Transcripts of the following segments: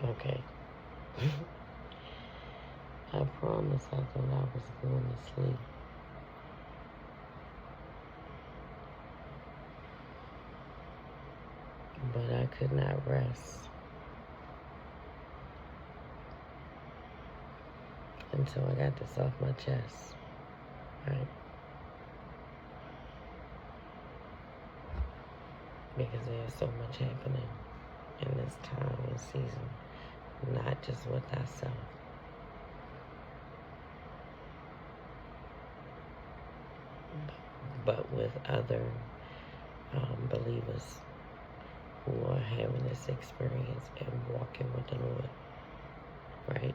Okay. I promise I thought I was going to sleep. But I could not rest until I got this off my chest. Right? Because there's so much happening in this time and season. Not just with thyself, but with other believers who are having this experience and walking with the Lord. Right?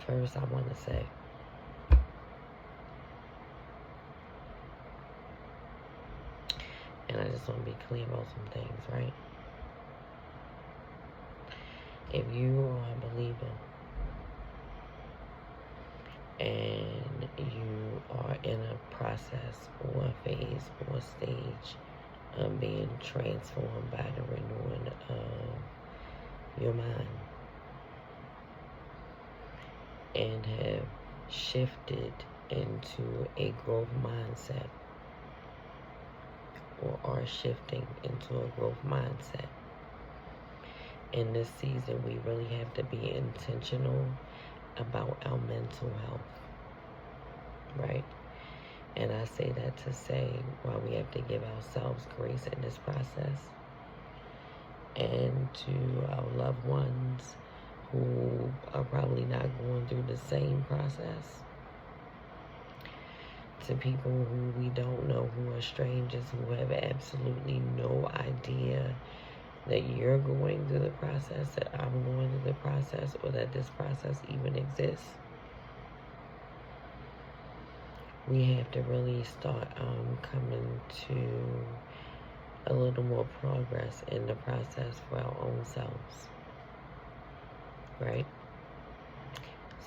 First, I want to say, and I just want to be clear about some things, right? If you are a believer and you are in a process or a phase or a stage of being transformed by the renewing of your mind and have shifted into a growth mindset or are shifting into a growth mindset, in this season we really have to be intentional about our mental health, right? And I say that to say, while we have to give ourselves grace in this process, and to our loved ones who are probably not going through the same process, to people who we don't know, who are strangers, who have absolutely no idea that you're going through the process, that I'm going through the process, or that this process even exists. We have to really start coming to a little more progress in the process for our own selves, right?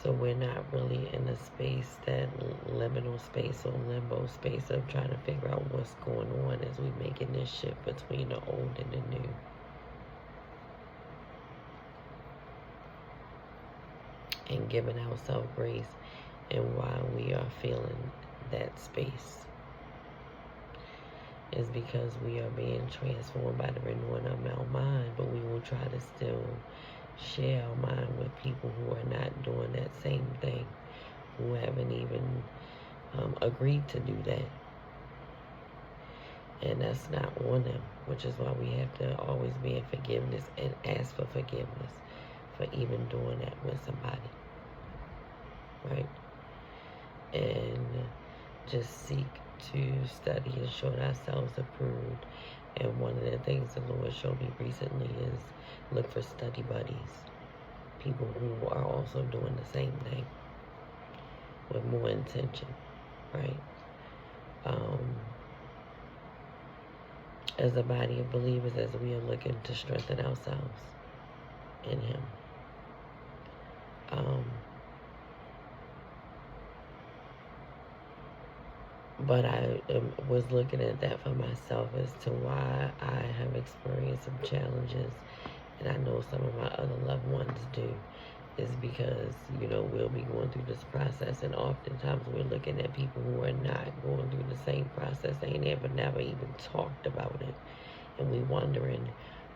So we're not really in a space, that liminal space or limbo space of trying to figure out what's going on as we're making this shift between the old and the new. And giving ourselves grace and why we are feeling that space is because we are being transformed by the renewing of our mind, but we will try to still share our mind with people who are not doing that same thing, who haven't even agreed to do that. And that's not on them, which is why we have to always be in forgiveness and ask for forgiveness for even doing that with somebody, right? And just seek to study and show ourselves approved. And one of the things the Lord showed me recently is look for study buddies, people who are also doing the same thing with more intention, right? As a body of believers, as we are looking to strengthen ourselves in Him. But I was looking at that for myself as to why I have experienced some challenges, and I know some of my other loved ones do, is because, we'll be going through this process, and oftentimes we're looking at people who are not going through the same process. They never even talked about it. And we wondering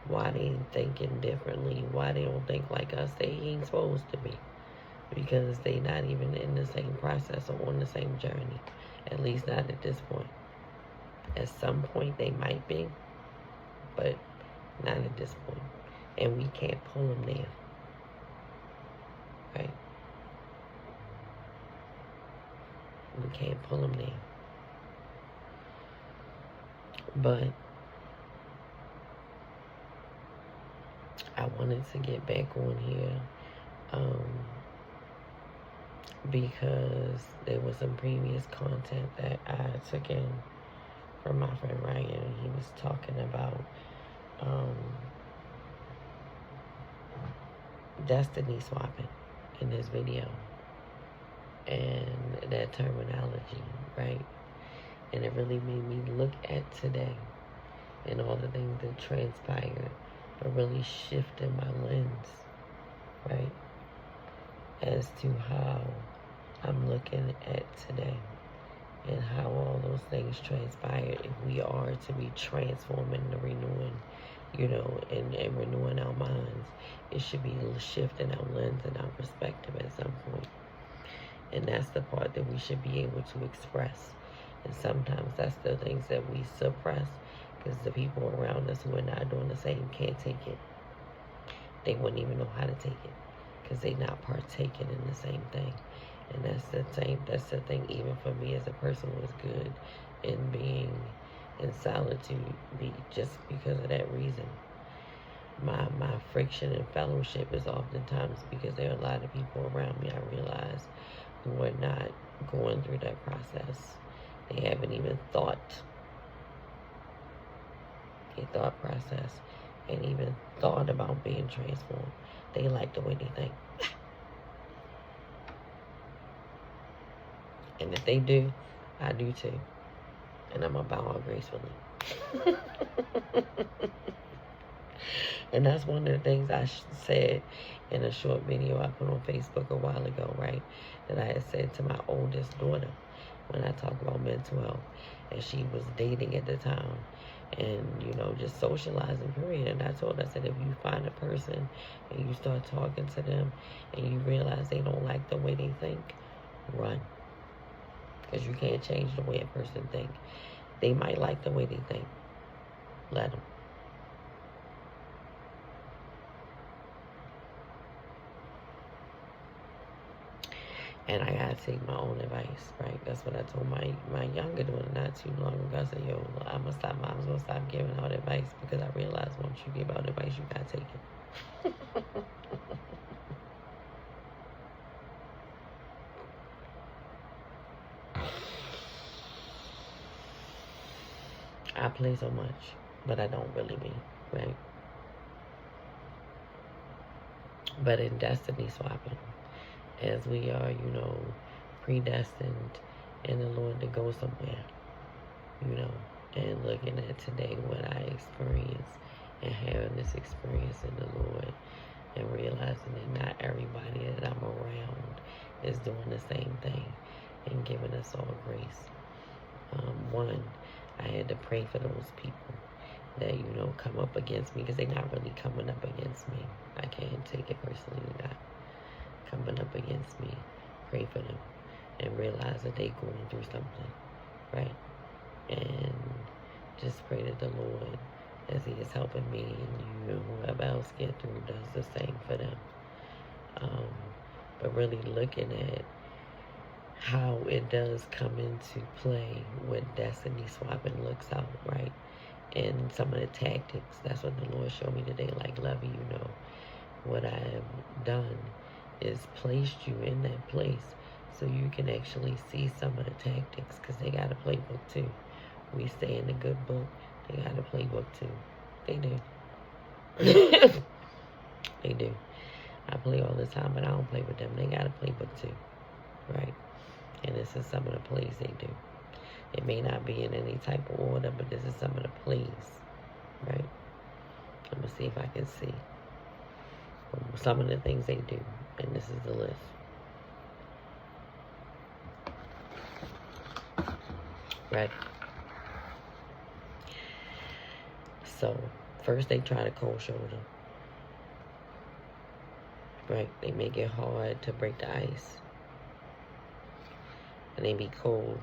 why they thinking differently, why they don't think like us. They ain't supposed to be, because they not even in the same process or on the same journey. At least not at this point. At some point they might be, but not at this point. And we can't pull them there. Right? We can't pull them there. But I wanted to get back on here because there was some previous content that I took in from my friend Ryan. He was talking about destiny swapping in this video, and that terminology, right? And it really made me look at today and all the things that transpired, but really shifting my lens, right, as to how I'm looking at today and how all those things transpired. If we are to be transforming and renewing, and renewing our minds, it should be shifting our lens and our perspective at some point. And that's the part that we should be able to express. And sometimes that's the things that we suppress because the people around us who are not doing the same can't take it. They wouldn't even know how to take it because they're not partaking in the same thing. And that's the thing even for me as a person who is good in being in solitude, just because of that reason. My friction and fellowship is oftentimes because there are a lot of people around me, I realize, who are not going through that process. They haven't even thought a thought process and even thought about being transformed. They like the way they think. And if they do, I do too. And I'm going to bow out gracefully. And that's one of the things I said in a short video I put on Facebook a while ago, right? That I had said to my oldest daughter when I talk about mental health. And she was dating at the time. And, just socializing, period. And I told her, I said, if you find a person and you start talking to them and you realize they don't like the way they think, run. Because you can't change the way a person thinks. They might like the way they think. Let them. And I gotta take my own advice, right? That's what I told my younger daughter not too long ago. I said, yo, I'm gonna stop giving out advice because I realized once you give out advice, you gotta take it. I play so much, but I don't really be, right? But in destiny swapping, as we are, predestined in the Lord to go somewhere, and looking at today what I experienced and having this experience in the Lord and realizing that not everybody that I'm around is doing the same thing and giving us all grace. One, I had to pray for those people that, come up against me because they're not really coming up against me. I can't take it personally. They're not coming up against me. Pray for them and realize that they're going through something, right? And just pray that the Lord, as He is helping me and you and whoever else get through, does the same for them. But really looking at how it does come into play when destiny swapping looks out, right? And some of the tactics. That's what the Lord showed me today. Like, Lovey, what I have done is placed you in that place so you can actually see some of the tactics, because they got a playbook too. We stay in the good book, they got a playbook too. They do. They do. I play all the time, but I don't play with them. They got a playbook too, right? And this is some of the plays they do. It may not be in any type of order, but this is some of the plays, right? I'm going to see if I can see some of the things they do. And this is the list. Right? So, first they try to cold shoulder. Right? They make it hard to break the ice. And they be cold.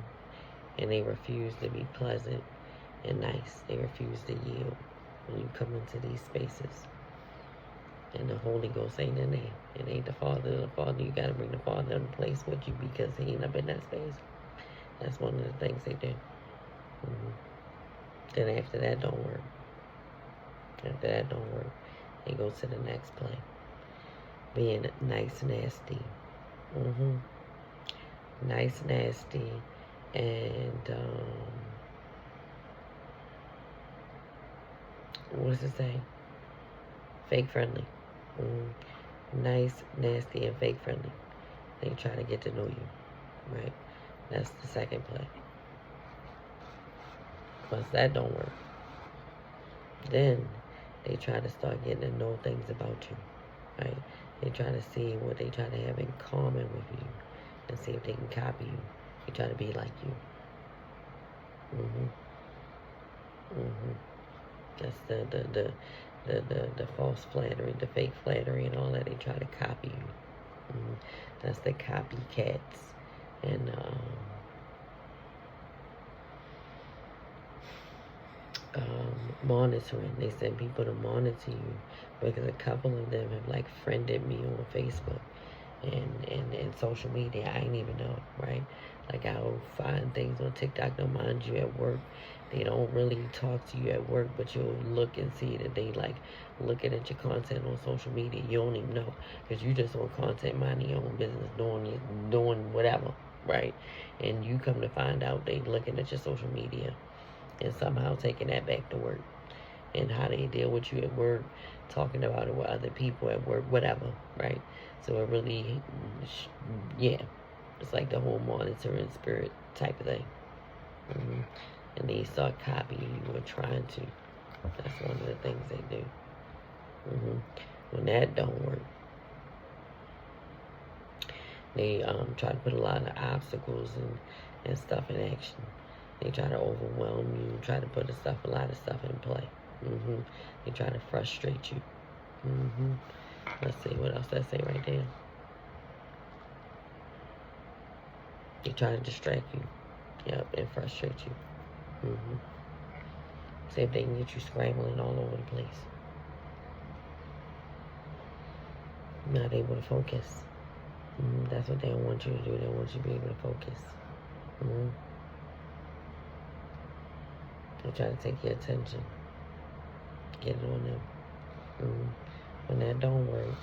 And they refuse to be pleasant and nice. They refuse to yield when you come into these spaces. And the Holy Ghost ain't in there. It ain't the Father. You got to bring the Father in place with you because He ain't up in that space. That's one of the things they do. Then after that don't work. They go to the next play. Being nice, nasty. Nice, nasty. And, what's it say? Fake friendly. Nice, nasty, and fake friendly. They try to get to know you, right? That's the second play. Once that don't work, Then they try to start getting to know things about you, right? They try to see what they try to have in common with you and see if they can copy you. They try to be like you. That's the false flattery, the fake flattery and all that. They try to copy you. That's the copycats. And monitoring. They send people to monitor you because a couple of them have like friended me on Facebook and social media. I ain't even know, right? Like I'll find things on TikTok. They'll mind you at work. They don't really talk to you at work, but you'll look and see that they like looking at your content on social media. You don't even know because you just on content, minding your own business, doing whatever, right? And you come to find out they looking at your social media and somehow taking that back to work. And how they deal with you at work, talking about it with other people at work, whatever, right? So it really, yeah, it's like the whole monitoring spirit type of thing. And they start copying you or trying to. That's one of the things they do. When that don't work, they try to put a lot of obstacles and stuff in action. They try to overwhelm you, try to put a lot of stuff in play. They try to frustrate you. Let's see what else I say right there. They try to distract you. Yep, and frustrate you. See if they can get you scrambling all over the place. Not able to focus. That's what they don't want you to do. They want you to be able to focus. They try to take your attention. Get it on them. When that don't work,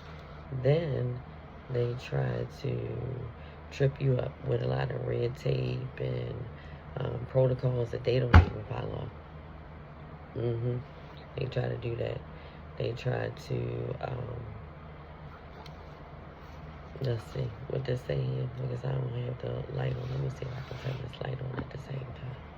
then they try to trip you up with a lot of red tape and protocols that they don't even follow. They try to do that. They try to let's see what this say here because I don't have the light on. Let me see if I can turn this light on at the same time.